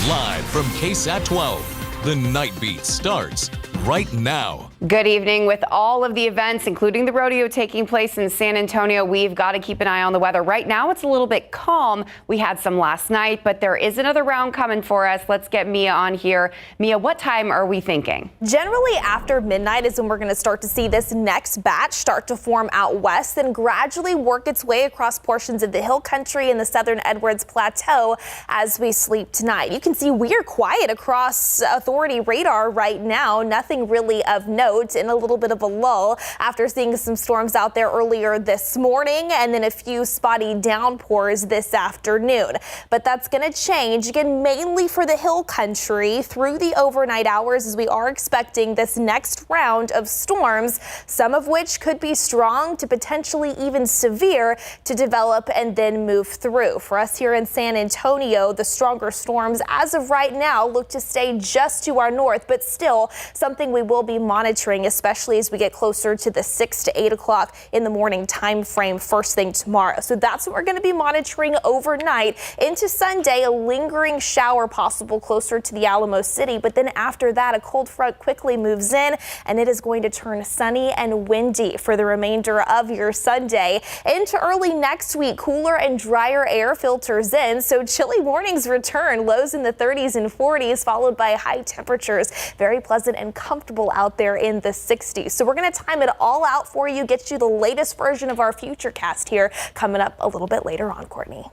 Live from KSAT 12, the Nightbeat starts right now. Good evening. With all of the events, including the rodeo taking place in San Antonio, we've got to keep an eye on the weather. Right now, it's a little bit calm. We had some last night, but there is another round coming for us. Let's get Mia on here. Mia, what time are we thinking? Generally after midnight is when we're going to start to see this next batch start to form out west, then gradually work its way across portions of the hill country and the southern Edwards Plateau as we sleep tonight. You can see we are quiet across authority radar right now. Nothing really of note, and a little bit of a lull after seeing some storms out there earlier this morning and then a few spotty downpours this afternoon. But that's going to change again, mainly for the hill country through the overnight hours, as we are expecting this next round of storms, some of which could be strong to potentially even severe to develop and then move through. For us here in San Antonio, the stronger storms as of right now look to stay just to our north, but still something we will be monitoring, especially as we get closer to the 6 to 8 o'clock in the morning time frame first thing tomorrow. So that's what we're going to be monitoring overnight into Sunday. A lingering shower possible closer to the Alamo City, but then after that, a cold front quickly moves in and it is going to turn sunny and windy for the remainder of your Sunday. Into early next week, cooler and drier air filters in, so chilly mornings return. Lows in the 30s and 40s, followed by high temperatures. Very pleasant and comfortable out there in the 60s. So we're going to time it all out for you, get you the latest version of our Futurecast here coming up a little bit later on, Courtney.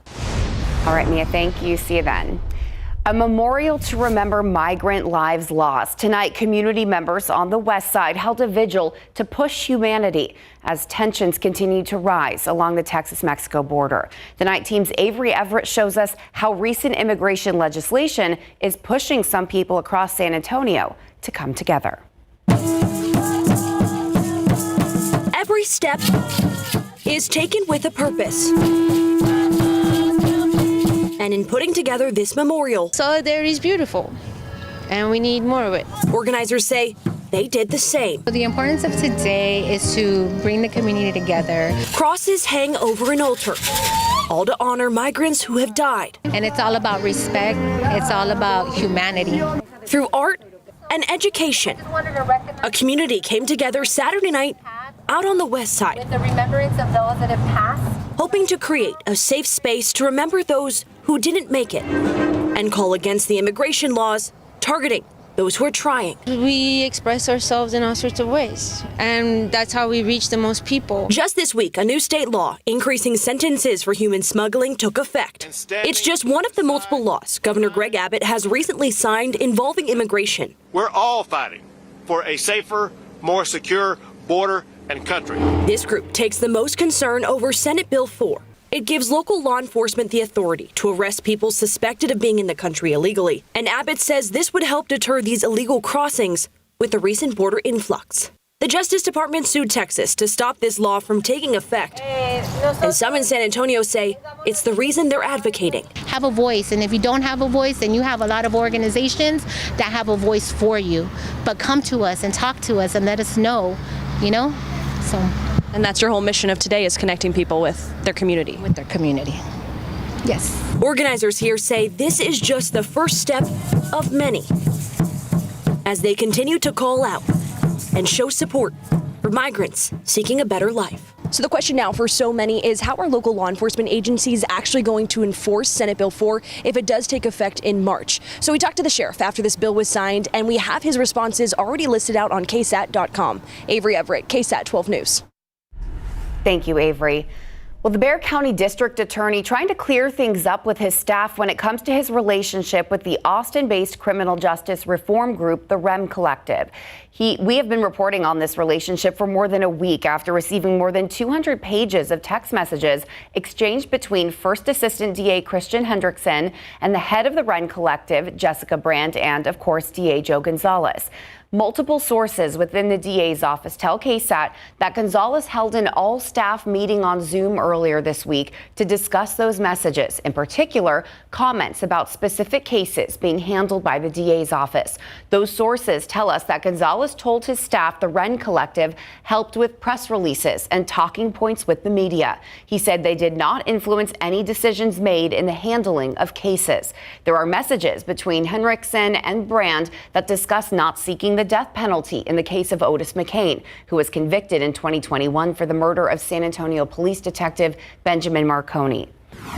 All right, Mia, thank you. See you then. A memorial to remember migrant lives lost. Tonight, community members on the west side held a vigil to push humanity as tensions continue to rise along the Texas-Mexico border. The night team's Avery Everett shows us how recent immigration legislation is pushing some people across San Antonio to come together. Every step is taken with a purpose. And in putting together this memorial, solidarity is beautiful, and we need more of it. Organizers say they did the same. The importance of today is to bring the community together. Crosses hang over an altar, all to honor migrants who have died. And it's all about respect. It's all about humanity. Through art and education, a community came together Saturday night out on the west side, with the remembrance of those that have passed, hoping to create a safe space to remember those who didn't make it and call against the immigration laws targeting those who are trying. We express ourselves in all sorts of ways, and that's how we reach the most people. Just this week, a new state law increasing sentences for human smuggling took effect. It's just one of the multiple laws Governor Greg Abbott has recently signed involving immigration. We're all fighting for a safer, more secure border and country. This group takes the most concern over Senate Bill 4. It gives local law enforcement the authority to arrest people suspected of being in the country illegally. And Abbott says this would help deter these illegal crossings with the recent border influx. The Justice Department sued Texas to stop this law from taking effect. And some in San Antonio say it's the reason they're advocating. Have a voice, and if you don't have a voice, then you have a lot of organizations that have a voice for you. But come to us and talk to us and let us know, So. And that's your whole mission of today, is connecting people with their community. With their community. Yes. Organizers here say this is just the first step of many as they continue to call out and show support for migrants seeking a better life. So the question now for so many is, how are local law enforcement agencies actually going to enforce Senate Bill 4 if it does take effect in March? So we talked to the sheriff after this bill was signed, and we have his responses already listed out on KSAT.com. Avery Everett, KSAT 12 News. Thank you, Avery. Well, the Bexar County District Attorney trying to clear things up with his staff when it comes to his relationship with the Austin-based criminal justice reform group, the REM Collective. We have been reporting on this relationship for more than a week after receiving more than 200 pages of text messages exchanged between First Assistant DA Christian Hendrickson and the head of the REM Collective, Jessica Brandt, and, of course, DA Joe Gonzalez. Multiple sources within the DA's office tell KSAT that Gonzalez held an all-staff meeting on Zoom earlier this week to discuss those messages, in particular, comments about specific cases being handled by the DA's office. Those sources tell us that Gonzalez told his staff the Wren Collective helped with press releases and talking points with the media. He said they did not influence any decisions made in the handling of cases. There are messages between Henriksen and Brand that discuss not seeking the death penalty in the case of Otis McCain, who was convicted in 2021 for the murder of San Antonio police detective Benjamin Marconi.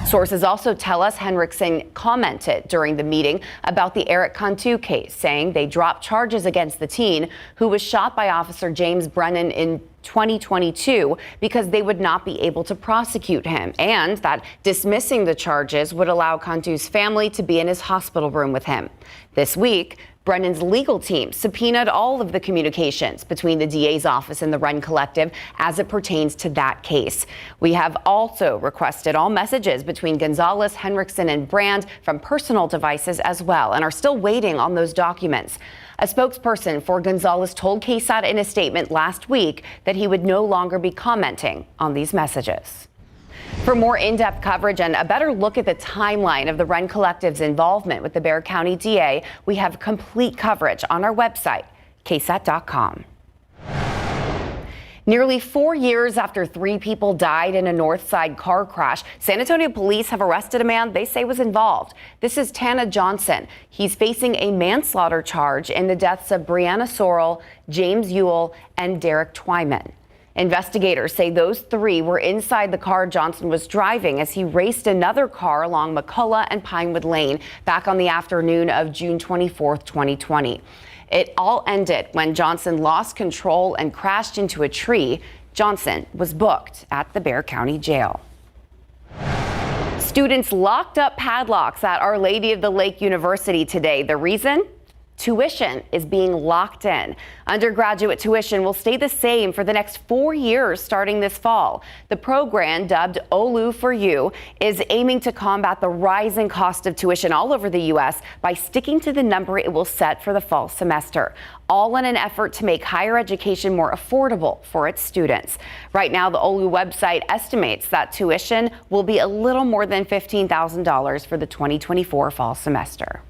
Sources also tell us Henriksen commented during the meeting about the Eric Cantu case, saying they dropped charges against the teen who was shot by Officer James Brennan in 2022 because they would not be able to prosecute him, and that dismissing the charges would allow Cantu's family to be in his hospital room with him. This week, Brennan's legal team subpoenaed all of the communications between the DA's office and the Wren Collective as it pertains to that case. We have also requested all messages between Gonzalez, Henriksen, and Brand from personal devices as well, and are still waiting on those documents. A spokesperson for Gonzalez told KSAT in a statement last week that he would no longer be commenting on these messages. For more in-depth coverage and a better look at the timeline of the Wren Collective's involvement with the Bexar County DA, we have complete coverage on our website, KSAT.com. Nearly 4 years after 3 people died in a North Side car crash, San Antonio police have arrested a man they say was involved. This is Tana Johnson. He's facing a manslaughter charge in the deaths of Brianna Sorrell, James Ewell, and Derek Twyman. Investigators say those 3 were inside the car Johnson was driving as he raced another car along McCullough and Pinewood Lane back on the afternoon of June 24, 2020. It all ended when Johnson lost control and crashed into a tree. Johnson was booked at the Bexar County Jail. Students locked up padlocks at Our Lady of the Lake University today. The reason? Tuition is being locked in. Undergraduate tuition will stay the same for the next 4 years starting this fall. The program, dubbed OLU for You, is aiming to combat the rising cost of tuition all over the U.S. by sticking to the number it will set for the fall semester, all in an effort to make higher education more affordable for its students. Right now, the OLU website estimates that tuition will be a little more than $15,000 for the 2024 fall semester.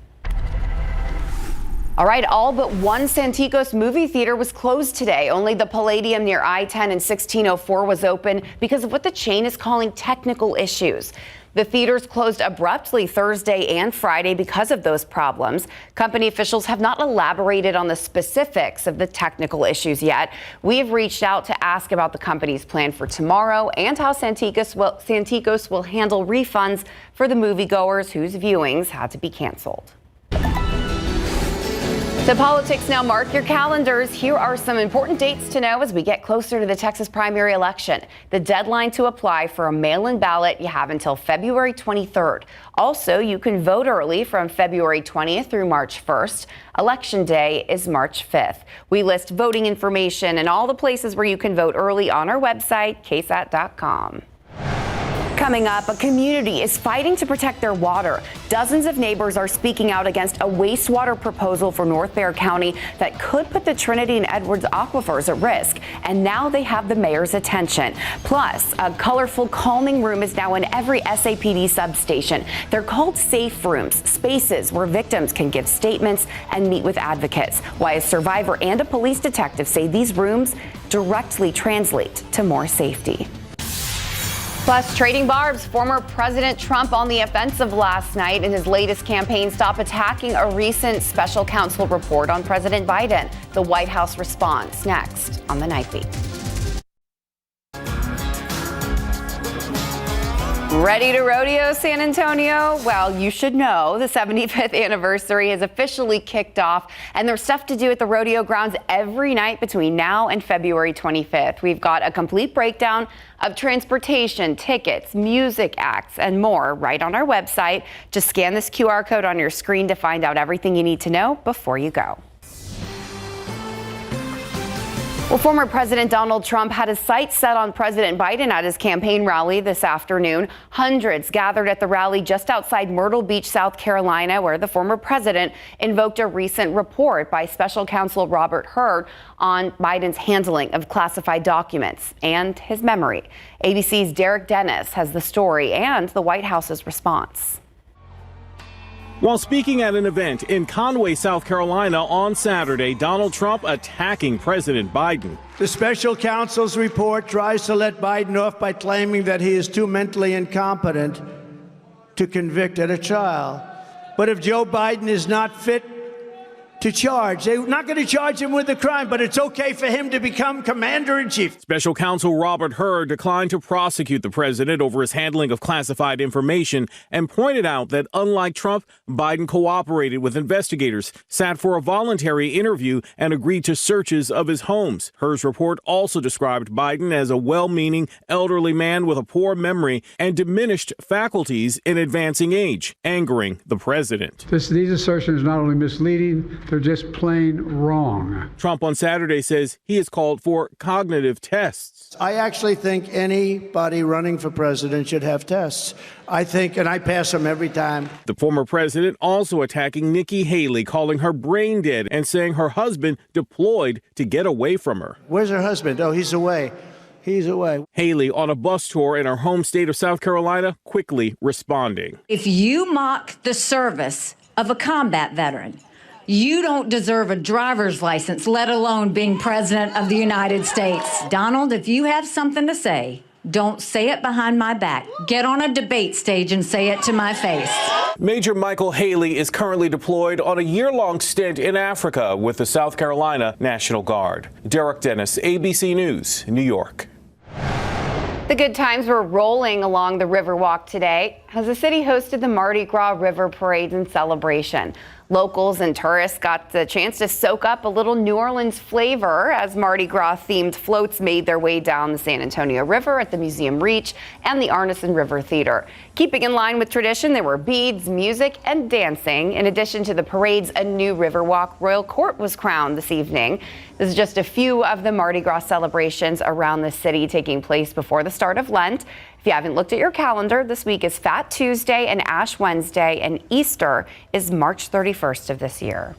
All right, all but one Santikos movie theater was closed today. Only the Palladium near I-10 and 1604 was open because of what the chain is calling technical issues. The theaters closed abruptly Thursday and Friday because of those problems. Company officials have not elaborated on the specifics of the technical issues yet. We've reached out to ask about the company's plan for tomorrow and how Santikos will handle refunds for the moviegoers whose viewings had to be canceled. To politics now, mark your calendars. Here are some important dates to know as we get closer to the Texas primary election. The deadline to apply for a mail-in ballot, you have until February 23rd. Also, you can vote early from February 20th through March 1st. Election day is March 5th. We list voting information and all the places where you can vote early on our website, KSAT.com. Coming up, a community is fighting to protect their water. Dozens of neighbors are speaking out against a wastewater proposal for North Bexar County that could put the Trinity and Edwards aquifers at risk. And now they have the mayor's attention. Plus, a colorful calming room is now in every SAPD substation. They're called safe rooms, spaces where victims can give statements and meet with advocates. Why a survivor and a police detective say these rooms directly translate to more safety. Plus, trading barbs, former President Trump on the offensive last night in his latest campaign stop, attacking a recent special counsel report on President Biden. The White House response next on the Nightbeat. Ready to rodeo, San Antonio? Well, you should know the 75th anniversary has officially kicked off, and there's stuff to do at the rodeo grounds every night between now and February 25th. We've got a complete breakdown of transportation, tickets, music acts, and more right on our website. Just scan this QR code on your screen to find out everything you need to know before you go. Well, former President Donald Trump had his sights set on President Biden at his campaign rally this afternoon. Hundreds gathered at the rally just outside Myrtle Beach, South Carolina, where the former president invoked a recent report by special counsel Robert Hur on Biden's handling of classified documents and his memory. ABC's Derek Dennis has the story and the White House's response. While speaking at an event in Conway, South Carolina on Saturday, Donald Trump attacking President Biden. The special counsel's report tries to let Biden off by claiming that he is too mentally incompetent to convict at a trial. But if Joe Biden is not fit to charge, they're not going to charge him with a crime, but it's okay for him to become commander-in-chief. Special counsel Robert Hur declined to prosecute the president over his handling of classified information and pointed out that, unlike Trump, Biden cooperated with investigators, sat for a voluntary interview, and agreed to searches of his homes. Hur's report also described Biden as a well-meaning elderly man with a poor memory and diminished faculties in advancing age, angering the president. These assertions are not only misleading, they're just plain wrong. Trump on Saturday says he has called for cognitive tests. I actually think anybody running for president should have tests. I think, and I pass them every time. The former president also attacking Nikki Haley, calling her brain dead and saying her husband deployed to get away from her. Where's her husband? Oh, he's away. He's away. Haley, on a bus tour in her home state of South Carolina, quickly responding. If you mock the service of a combat veteran, you don't deserve a driver's license, let alone being president of the United States. Donald, if you have something to say, don't say it behind my back. Get on a debate stage and say it to my face. Major Michael Haley is currently deployed on a year-long stint in Africa with the South Carolina National Guard. Derek Dennis, ABC News, New York. The good times were rolling along the Riverwalk today as the city hosted the Mardi Gras River Parade and celebration. Locals and tourists got the chance to soak up a little New Orleans flavor as Mardi Gras-themed floats made their way down the San Antonio River at the Museum Reach and the Arneson River Theater. Keeping in line with tradition, there were beads, music, and dancing. In addition to the parades, a new Riverwalk Royal Court was crowned this evening. This is just a few of the Mardi Gras celebrations around the city taking place before the start of Lent. If you haven't looked at your calendar, this week is Fat Tuesday and Ash Wednesday, and Easter is March 31st of this year.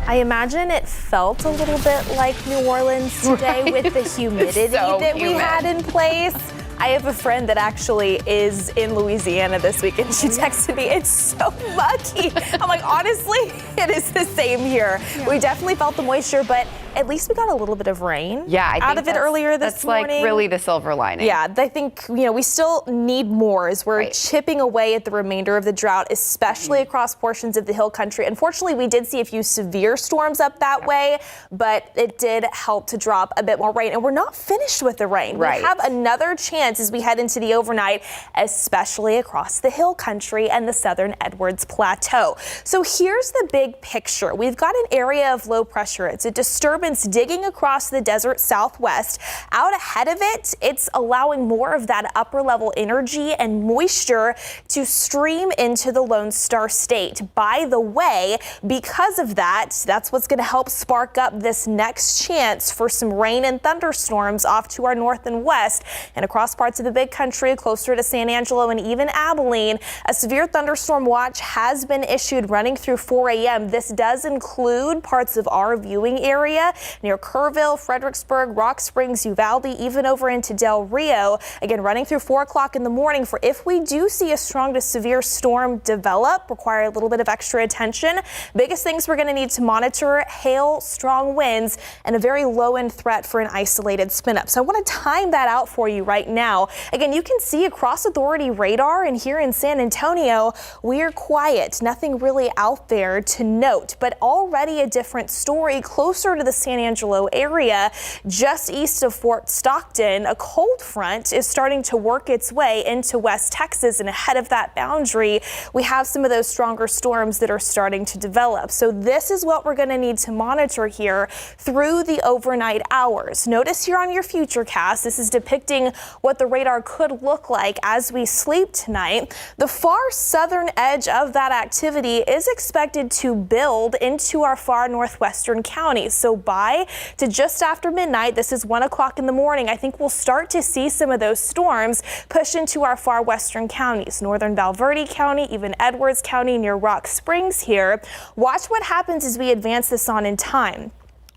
I imagine it felt a little bit like New Orleans today with the humidity that we had in place. I have a friend that actually is in Louisiana this week, and she texted me, it's so mucky. I'm like, honestly, it is the same here. Yeah. We definitely felt the moisture, but at least we got a little bit of rain out of it earlier this morning. That's like really the silver lining. Yeah, I think, we still need more as we're chipping away at the remainder of the drought, especially across portions of the hill country. Unfortunately, we did see a few severe storms up that way, but it did help to drop a bit more rain. And we're not finished with the rain. We have another chance as we head into the overnight, especially across the hill country and the southern Edwards Plateau. So here's the big picture. We've got an area of low pressure. It's a disturbance digging across the desert southwest. Out ahead of it, it's allowing more of that upper level energy and moisture to stream into the Lone Star State. By the way, because of that, that's what's going to help spark up this next chance for some rain and thunderstorms off to our north and west and across parts of the big country closer to San Angelo and even Abilene. A severe thunderstorm watch has been issued running through 4 a.m. This does include parts of our viewing area near Kerrville, Fredericksburg, Rock Springs, Uvalde, even over into Del Rio. Again, running through 4 o'clock in the morning for if we do see a strong to severe storm develop, require a little bit of extra attention. Biggest things we're going to need to monitor: hail, strong winds, and a very low end threat for an isolated spin up. So I want to time that out for you right now. Again, you can see across authority radar, and here in San Antonio, we're quiet. Nothing really out there to note, but already a different story closer to the San Angelo area, just east of Fort Stockton. A cold front is starting to work its way into West Texas, and ahead of that boundary, we have some of those stronger storms that are starting to develop. So this is what we're going to need to monitor here through the overnight hours. Notice here on your futurecast, this is depicting what the radar could look like as we sleep tonight. The far southern edge of that activity is expected to build into our far northwestern counties. So by to just after midnight. This is 1 o'clock in the morning. I think we'll start to see some of those storms push into our far western counties, northern Valverde County, even Edwards County near Rock Springs here. Watch what happens as we advance this on in time.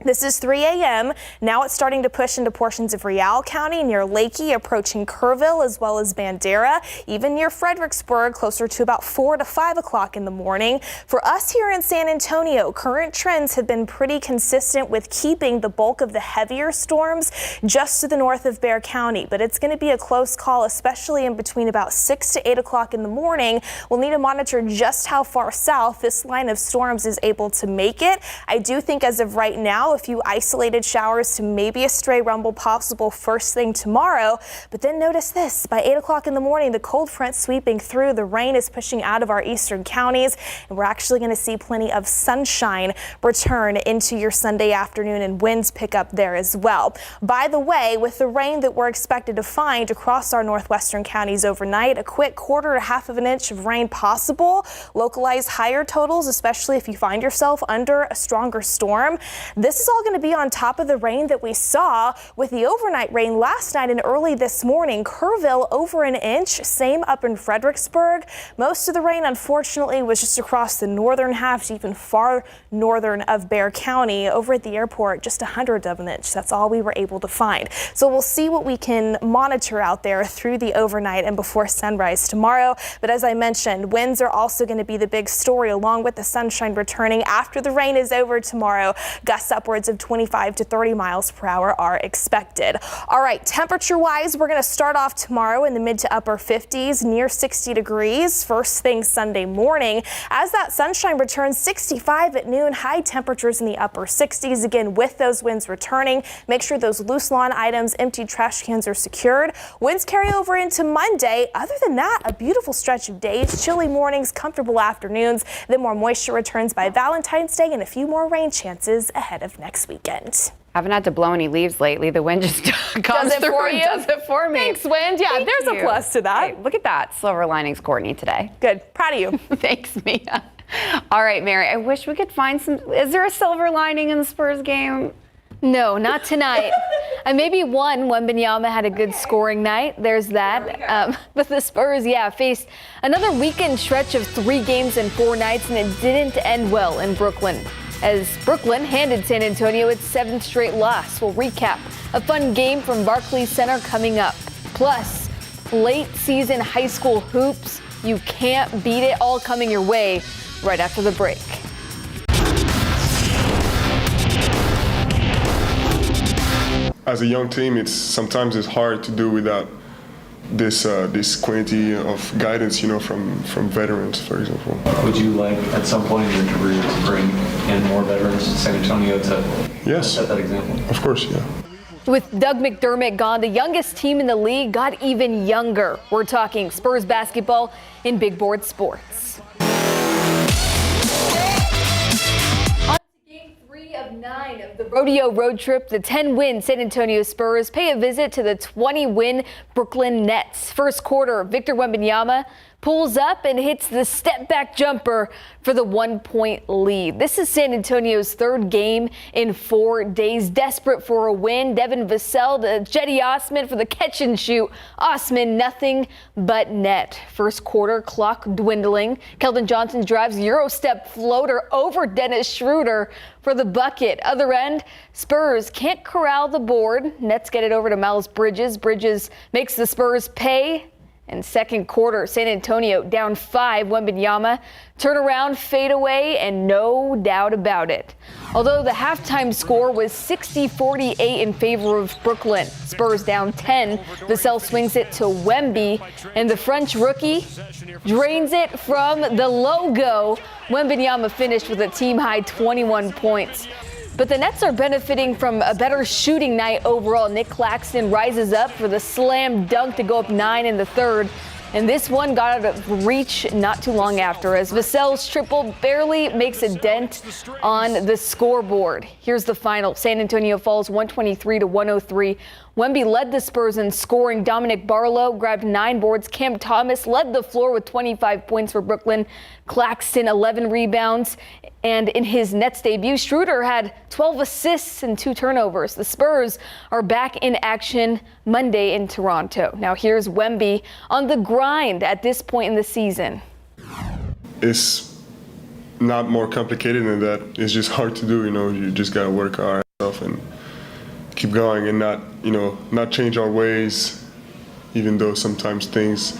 This is 3 a.m. Now it's starting to push into portions of Real County near Lakey, approaching Kerrville as well as Bandera, even near Fredericksburg, closer to about 4 to 5 o'clock in the morning. For us here in San Antonio, current trends have been pretty consistent with keeping the bulk of the heavier storms just to the north of Bexar County. But it's going to be a close call, especially in between about 6 to 8 o'clock in the morning. We'll need to monitor just how far south this line of storms is able to make it. I do think as of right now, a few isolated showers to maybe a stray rumble possible first thing tomorrow. But then notice this, by 8 o'clock in the morning, the cold front sweeping through, the rain is pushing out of our eastern counties, and we're actually going to see plenty of sunshine return into your Sunday afternoon, and winds pick up there as well. By the way, with the rain that we're expected to find across our northwestern counties overnight, a quick quarter to half of an inch of rain possible, localized higher totals, especially if you find yourself under a stronger storm. This is all going to be on top of the rain that we saw with the overnight rain last night and early this morning. Kerrville over an inch, same up in Fredericksburg. Most of the rain, unfortunately, was just across the northern half, even far northern of Bexar County. Over at the airport, just 1/100 of an inch. That's all we were able to find. So we'll see what we can monitor out there through the overnight and before sunrise tomorrow. But as I mentioned, winds are also going to be the big story, along with the sunshine returning after the rain is over tomorrow. Gusts upwards of 25 to 30 miles per hour are expected. All right, temperature wise, we're going to start off tomorrow in the mid to upper 50s, near 60 degrees. First thing Sunday morning, as that sunshine returns, 65 at noon, high temperatures in the upper 60s. Again, with those winds returning, make sure those loose lawn items, empty trash cans are secured. Winds carry over into Monday. Other than that, a beautiful stretch of days, chilly mornings, comfortable afternoons. Then more moisture returns by Valentine's Day and a few more rain chances ahead of next weekend. Haven't had to blow any leaves lately. The wind just comes does it through for and you? does it for me. Thanks, wind. Yeah, there's a plus to that. Hey, look at that. Silver linings, Courtney, today. Good. Proud of you. Thanks, Mia. All right, Mary, I wish we could find some. Is there a silver lining in the Spurs game? No, not tonight. Maybe one. Wembanyama had a good scoring night. There's that. But the Spurs, faced another weekend stretch of 3 games in 4 nights, and it didn't end well in Brooklyn, as Brooklyn handed San Antonio its 7th straight loss. We'll recap a fun game from Barclays Center coming up. Plus, late season high school hoops. You can't beat it, all coming your way right after the break. As a young team, sometimes it's hard to do without this quantity of guidance, from veterans, for example. Would you like, at some point in your career, to bring in more veterans to San Antonio to set that example? Of course, yeah. With Doug McDermott gone, the youngest team in the league got even younger. We're talking Spurs basketball in Big Board Sports. Game 3 of 9 of the Rodeo road trip, the 10-win San Antonio Spurs pay a visit to the 20-win Brooklyn Nets. First quarter, Victor Wembanyama pulls up and hits the step-back jumper for the 1-point lead. This is San Antonio's 3rd game in 4 days. Desperate for a win, Devin Vassell to Jetty Osman for the catch and shoot. Osman, nothing but net. First quarter, clock dwindling. Keldon Johnson drives Euro-step floater over Dennis Schroeder for the bucket. Other end, Spurs can't corral the board. Nets get it over to Miles Bridges. Bridges makes the Spurs pay. And second quarter, San Antonio down 5. Wembanyama turnaround, fade away, and no doubt about it. Although the halftime score was 60-48 in favor of Brooklyn. Spurs down 10. Vassell swings it to Wemby, and the French rookie drains it from the logo. Wembanyama finished with a team-high 21 points. But the Nets are benefiting from a better shooting night overall. Nick Claxton rises up for the slam dunk to go up 9 in the 3rd. And this one got out of reach not too long after, as Vassell's triple barely makes a dent on the scoreboard. Here's the final. San Antonio falls 123-103. Wemby led the Spurs in scoring. Dominic Barlow grabbed 9 boards. Cam Thomas led the floor with 25 points for Brooklyn. Claxton 11 rebounds. And in his Nets debut, Schroeder had 12 assists and 2 turnovers. The Spurs are back in action Monday in Toronto. Now here's Wemby on the grind at this point in the season. It's not more complicated than that. It's just hard to do, you just gotta work our ass off and keep going and not change our ways, even though sometimes things,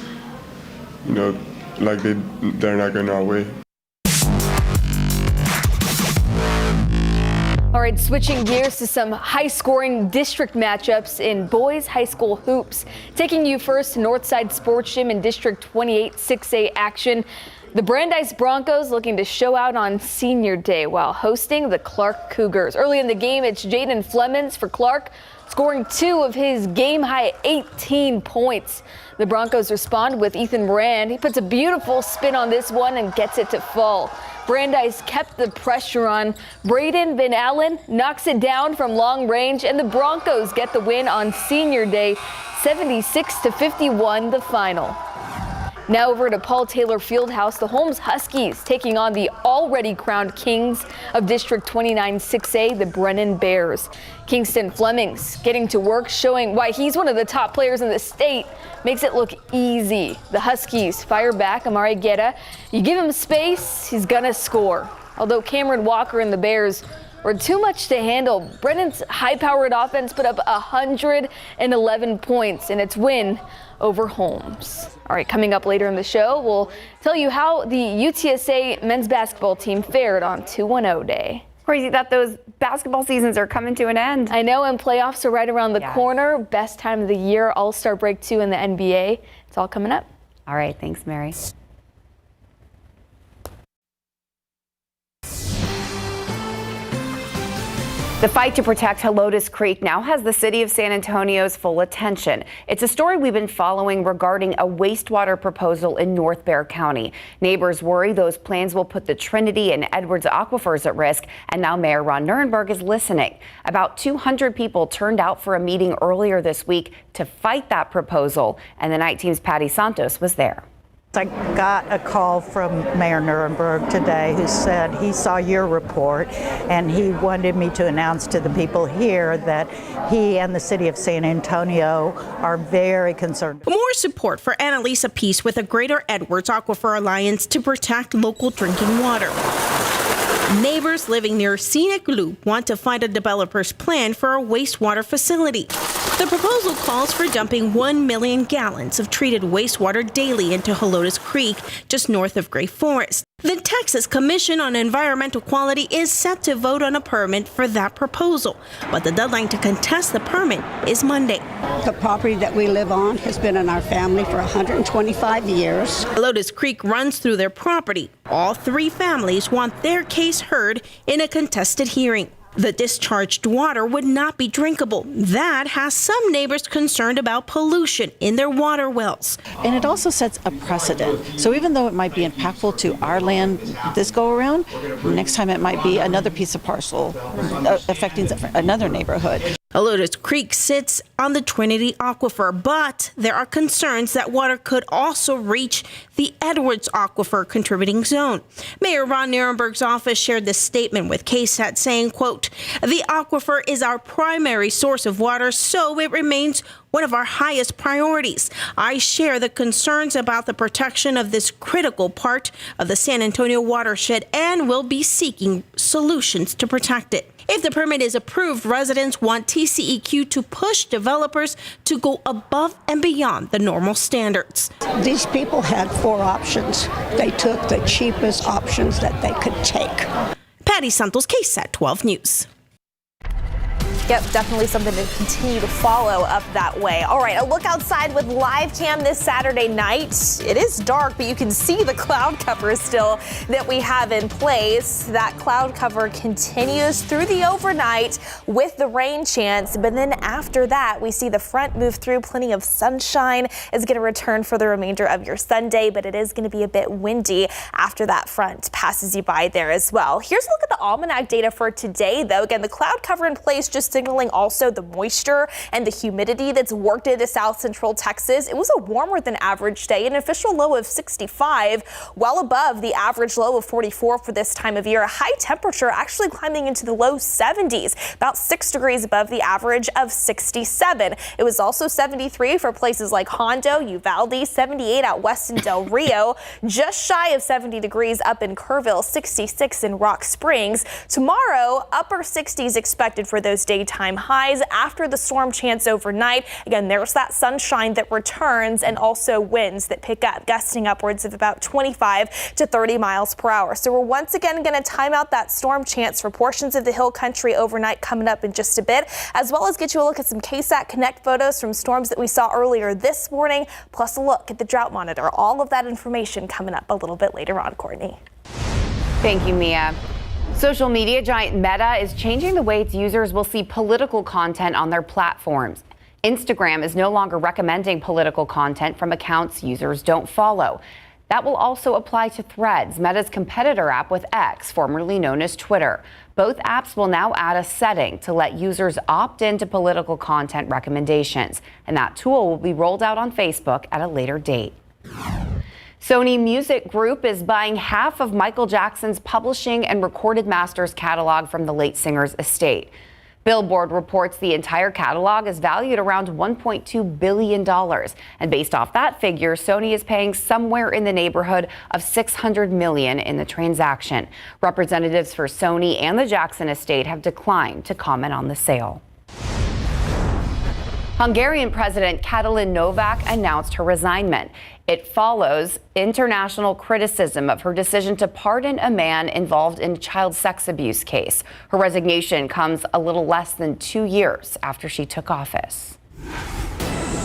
like they're not going our way. All right, switching gears to some high-scoring district matchups in boys high school hoops. Taking you first to Northside Sports Gym in District 28 6A action. The Brandeis Broncos looking to show out on Senior Day while hosting the Clark Cougars. Early in the game, it's Jaden Flemons for Clark, scoring 2 of his game-high 18 points. The Broncos respond with Ethan Moran. He puts a beautiful spin on this one and gets it to fall. Brandeis kept the pressure on. Braden Van Allen knocks it down from long range, and the Broncos get the win on Senior Day, 76-51 the final. Now over to Paul Taylor Fieldhouse, the Holmes Huskies taking on the already crowned kings of District 29 6A, the Brennan Bears. Kingston Flemings getting to work, showing why he's one of the top players in the state. Makes it look easy. The Huskies fire back Amari Guerra. You give him space, he's gonna score. Although Cameron Walker and the Bears were too much to handle, Brennan's high-powered offense put up 111 points in its win over Holmes. All right, coming up later in the show, we'll tell you how the UTSA men's basketball team fared on 2-1-0 day. Crazy that those basketball seasons are coming to an end. I know, and playoffs are right around the corner. Best time of the year, All-Star break 2 in the NBA. It's all coming up. All right, thanks, Mary. The fight to protect Helotes Creek now has the city of San Antonio's full attention. It's a story we've been following regarding a wastewater proposal in North Bexar County. Neighbors worry those plans will put the Trinity and Edwards aquifers at risk, and now Mayor Ron Nirenberg is listening. About 200 people turned out for a meeting earlier this week to fight that proposal, and the night team's Patty Santos was there. I got a call from Mayor Nirenberg today who said he saw your report and he wanted me to announce to the people here that he and the city of San Antonio are very concerned. More support for Annalisa Peace with the Greater Edwards Aquifer Alliance to protect local drinking water. Neighbors living near Scenic Loop want to find a developer's plan for a wastewater facility. The proposal calls for dumping 1 million gallons of treated wastewater daily into Helotes Creek, just north of Gray Forest. The Texas Commission on Environmental Quality is set to vote on a permit for that proposal, but the deadline to contest the permit is Monday. The property that we live on has been in our family for 125 years. Helotes Creek runs through their property. All 3 families want their case heard in a contested hearing. The discharged water would not be drinkable. That has some neighbors concerned about pollution in their water wells. And it also sets a precedent. So even though it might be impactful to our land this go around, next time it might be another piece of parcel affecting another neighborhood. Helotes Creek sits on the Trinity Aquifer, but there are concerns that water could also reach the Edwards Aquifer contributing zone. Mayor Ron Nirenberg's office shared this statement with KSAT saying, quote, "The aquifer is our primary source of water, so it remains one of our highest priorities. I share the concerns about the protection of this critical part of the San Antonio watershed and will be seeking solutions to protect it." If the permit is approved, residents want TCEQ to push developers to go above and beyond the normal standards. These people had 4 options. They took the cheapest options that they could take. Patty Santos, KSAT 12 News. Yep, definitely something to continue to follow up that way. All right, a look outside with live cam this Saturday night. It is dark, but you can see the cloud cover still that we have in place. That cloud cover continues through the overnight with the rain chance, but then after that, we see the front move through. Plenty of sunshine is going to return for the remainder of your Sunday, but it is going to be a bit windy after that front passes you by there as well. Here's a look at the almanac data for today, though. Again, the cloud cover in place just signaling also the moisture and the humidity that's worked into south central Texas. It was a warmer than average day, an official low of 65, well above the average low of 44 for this time of year. A high temperature actually climbing into the low 70s, about 6 degrees above the average of 67. It was also 73 for places like Hondo, Uvalde, 78 out west in Del Rio, just shy of 70 degrees up in Kerrville, 66 in Rock Springs. Tomorrow, upper 60s expected for those daytime highs after the storm chance overnight. Again, there's that sunshine that returns and also winds that pick up, gusting upwards of about 25 to 30 miles per hour. So we're once again going to time out that storm chance for portions of the hill country overnight coming up in just a bit, as well as get you a look at some KSAT Connect photos from storms that we saw earlier this morning, plus a look at the drought monitor. All of that information coming up a little bit later on, Courtney. Thank you, Mia. Social media giant Meta is changing the way its users will see political content on their platforms. Instagram is no longer recommending political content from accounts users don't follow. That will also apply to Threads, Meta's competitor app with X, formerly known as Twitter. Both apps will now add a setting to let users opt into political content recommendations, and that tool will be rolled out on Facebook at a later date. Sony Music Group is buying half of Michael Jackson's publishing and recorded masters catalog from the late singer's estate. Billboard reports the entire catalog is valued around $1.2 billion. And based off that figure, Sony is paying somewhere in the neighborhood of $600 million in the transaction. Representatives for Sony and the Jackson estate have declined to comment on the sale. Hungarian President Katalin Novak announced her resignation. It follows international criticism of her decision to pardon a man involved in a child sex abuse case. Her resignation comes a little less than 2 years after she took office.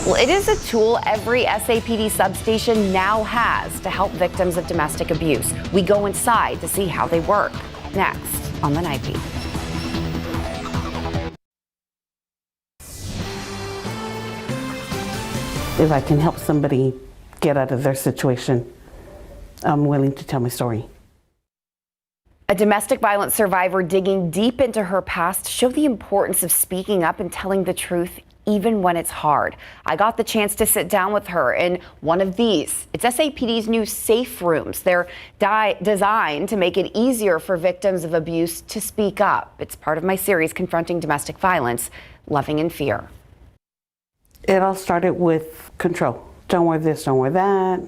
Well, it is a tool every SAPD substation now has to help victims of domestic abuse. We go inside to see how they work. Next on the Nightbeat. If I can help somebody get out of their situation, I'm willing to tell my story. A domestic violence survivor digging deep into her past showed the importance of speaking up and telling the truth even when it's hard. I got the chance to sit down with her in one of these. It's SAPD's new safe rooms. They're designed to make it easier for victims of abuse to speak up. It's part of my series, Confronting Domestic Violence, Loving in Fear. It all started with control. Don't wear this, don't wear that.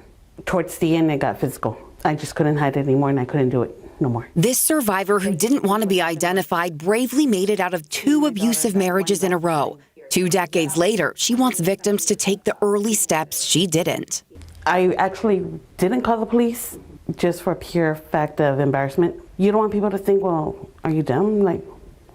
Towards the end, it got physical. I just couldn't hide it anymore, and I couldn't do it no more. This survivor who didn't want to be identified bravely made it out of 2 abusive marriages in a row. 2 decades later, she wants victims to take the early steps she didn't. I actually didn't call the police just for pure fact of embarrassment. You don't want people to think, well, are you dumb? Like,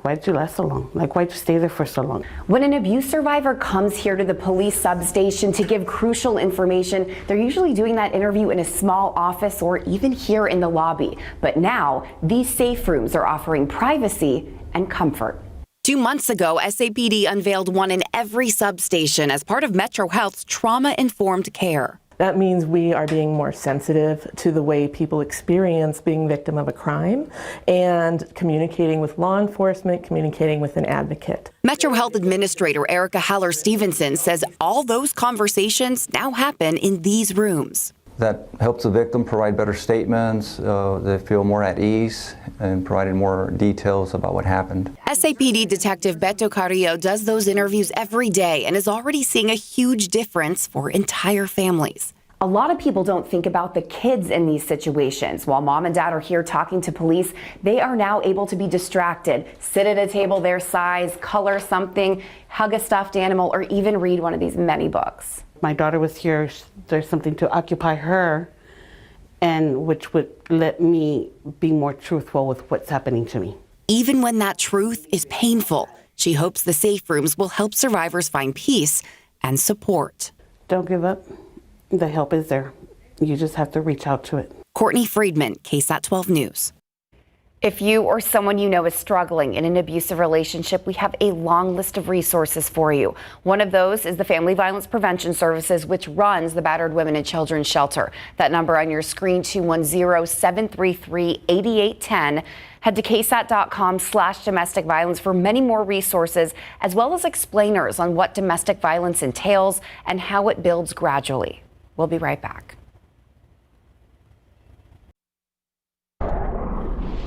why'd you last so long? Like, why'd you stay there for so long? When an abuse survivor comes here to the police substation to give crucial information, they're usually doing that interview in a small office or even here in the lobby. But now, these safe rooms are offering privacy and comfort. 2 months ago, SAPD unveiled one in every substation as part of Metro Health's trauma-informed care. That means we are being more sensitive to the way people experience being victim of a crime and communicating with law enforcement, communicating with an advocate. Metro Health Administrator Erica Haller-Stevenson says all those conversations now happen in these rooms. That helps the victim provide better statements, they feel more at ease, and providing more details about what happened. SAPD Detective Beto Carrillo does those interviews every day and is already seeing a huge difference for entire families. A lot of people don't think about the kids in these situations. While mom and dad are here talking to police, they are now able to be distracted, sit at a table their size, color something, hug a stuffed animal, or even read one of these many books. My daughter was here, there's something to occupy her, and which would let me be more truthful with what's happening to me. Even when that truth is painful, she hopes the safe rooms will help survivors find peace and support. Don't give up. The help is there. You just have to reach out to it. Courtney Friedman, KSAT 12 News. If you or someone you know is struggling in an abusive relationship, we have a long list of resources for you. One of those is the Family Violence Prevention Services, which runs the Battered Women and Children Shelter. That number on your screen, 210-733-8810, Head to ksat.com/domestic violence for many more resources, as well as explainers on what domestic violence entails and how it builds gradually. We'll be right back.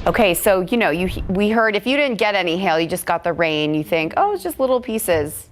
Okay, so, we heard if you didn't get any hail, you just got the rain, you think, oh, it's just little pieces.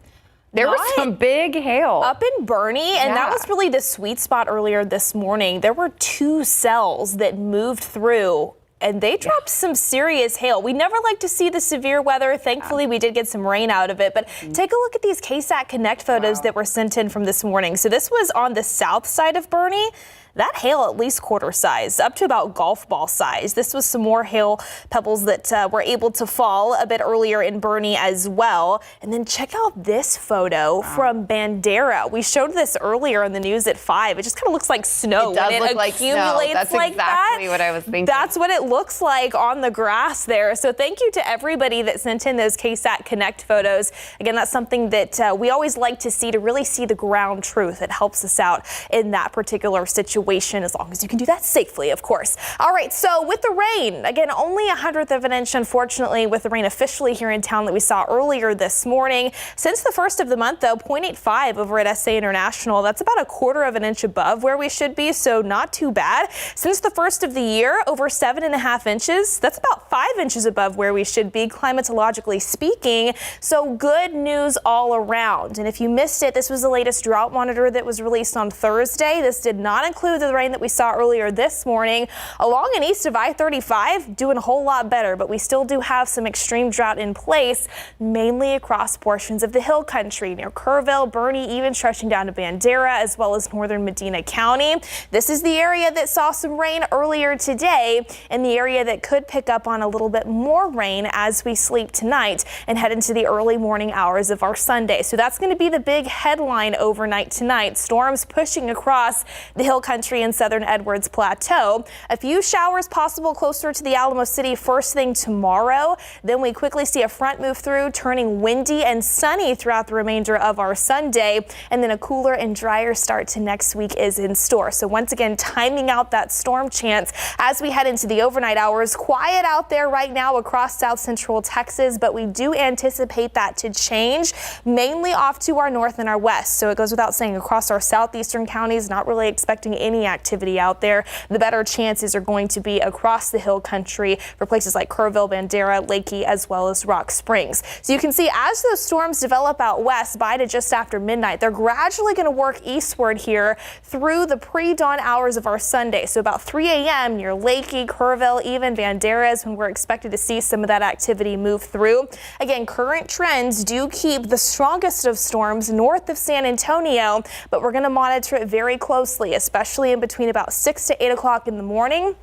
There was some big hail. Up in Bernie, and that was really the sweet spot earlier this morning. There were 2 cells that moved through, and they dropped some serious hail. We never like to see the severe weather. Thankfully, we did get some rain out of it. But take a look at these KSAT Connect photos that were sent in from this morning. So this was on the south side of Bernie. That hail at least quarter size, up to about golf ball size. This was some more hail pebbles that were able to fall a bit earlier in Bernie as well. And then check out this photo from Bandera. We showed this earlier in the news at 5. It just kind of looks like snow. It does when look it like accumulates snow. That's like exactly that. what I was thinking. That's what it looks like on the grass there. So thank you to everybody that sent in those KSAT Connect photos. Again, that's something that we always like to see, to really see the ground truth. It helps us out in that particular situation, as long as you can do that safely, of course. All right, so with the rain, again, only 1/100th of an inch, unfortunately, with the rain officially here in town that we saw earlier this morning. Since the first of the month, though, 0.85 over at SA International. That's about 1/4 of an inch above where we should be, so not too bad. Since the first of the year, over 7.5 inches. That's about 5 inches above where we should be, climatologically speaking. So good news all around. And if you missed it, this was the latest drought monitor that was released on Thursday. This did not include the rain that we saw earlier this morning. Along and east of I-35, doing a whole lot better, but we still do have some extreme drought in place, mainly across portions of the hill country near Kerrville, Bernie, even stretching down to Bandera, as well as northern Medina County. This is the area that saw some rain earlier today, and the area that could pick up on a little bit more rain as we sleep tonight and head into the early morning hours of our Sunday. So that's going to be the big headline overnight tonight. Storms pushing across the hill country in southern Edwards Plateau. A few showers possible closer to the Alamo City first thing tomorrow. Then we quickly see a front move through, turning windy and sunny throughout the remainder of our Sunday. And then a cooler and drier start to next week is in store. So once again, timing out that storm chance as we head into the overnight hours. Quiet out there right now across south central Texas, but we do anticipate that to change, mainly off to our north and our west. So it goes without saying, across our southeastern counties, not really expecting any activity out there. The better chances are going to be across the hill country for places like Kerrville, Bandera, Lakey, as well as Rock Springs. So you can see as those storms develop out west by to just after midnight, they're gradually going to work eastward here through the pre-dawn hours of our Sunday. So about 3 a.m. near Lakey, Kerrville, even Bandera is when we're expected to see some of that activity move through. Again, current trends do keep the strongest of storms north of San Antonio, but we're going to monitor it very closely, especially in between about 6 to 8 o'clock in the morning,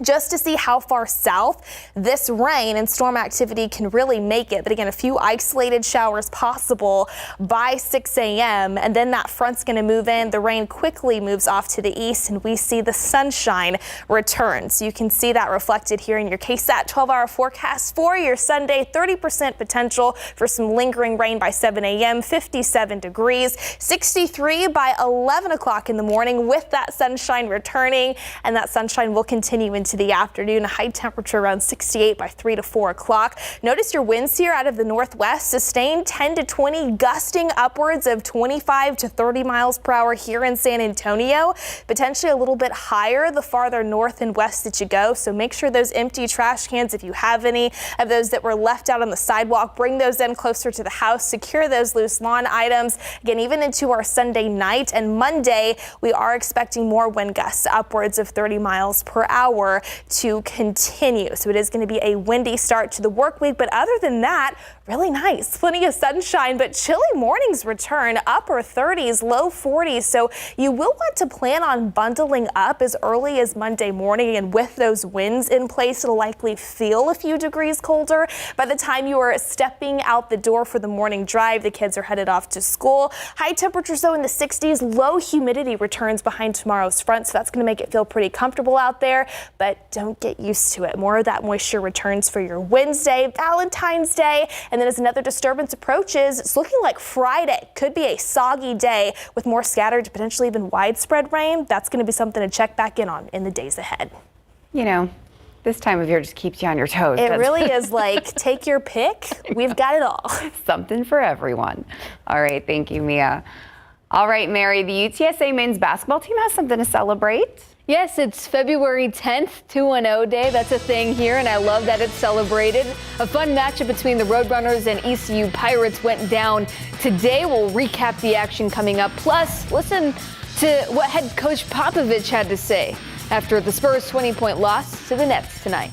just to see how far south this rain and storm activity can really make it. But again, a few isolated showers possible by 6 a.m. and then that front's going to move in. The rain quickly moves off to the east and we see the sunshine return. So you can see that reflected here in your KSAT 12-hour forecast for your Sunday. 30% potential for some lingering rain by 7 a.m., 57 degrees, 63 by 11 o'clock in the morning with that sunshine returning, and that sunshine will continue into the afternoon. A high temperature around 68 by 3 to 4 o'clock. Notice your winds here out of the northwest, sustained 10 to 20, gusting upwards of 25 to 30 miles per hour here in San Antonio. Potentially a little bit higher the farther north and west that you go. So make sure those empty trash cans, if you have any of those that were left out on the sidewalk, bring those in closer to the house. Secure those loose lawn items. Again, even into our Sunday night and Monday, we are expecting more wind gusts upwards of 30 miles per hour to continue. So it is going to be a windy start to the work week, but other than that, really nice. Plenty of sunshine, but chilly mornings return, upper 30s, low 40s. So you will want to plan on bundling up as early as Monday morning, and with those winds in place, it'll likely feel a few degrees colder by the time you are stepping out the door for the morning drive. The kids are headed off to school. High temperatures though in the 60s, low humidity returns behind tomorrow's front, so that's going to make it feel pretty comfortable out there, but don't get used to it. More of that moisture returns for your Wednesday, Valentine's Day, and then as another disturbance approaches, it's looking like Friday could be a soggy day with more scattered, potentially even widespread rain. That's going to be something to check back in on in the days ahead. You know, This time of year just keeps you on your toes. It really is like, take your pick. We've got it all. Something for everyone. All right, thank you, Mia. All right, Mary, the UTSA men's basketball team has something to celebrate. Yes, it's February 10th, 2-0 day. That's a thing here, and I love that it's celebrated. A fun matchup between the Roadrunners and ECU Pirates went down today. We'll recap the action coming up. Plus, listen to what head coach Popovich had to say after the Spurs' 20-point loss to the Nets tonight.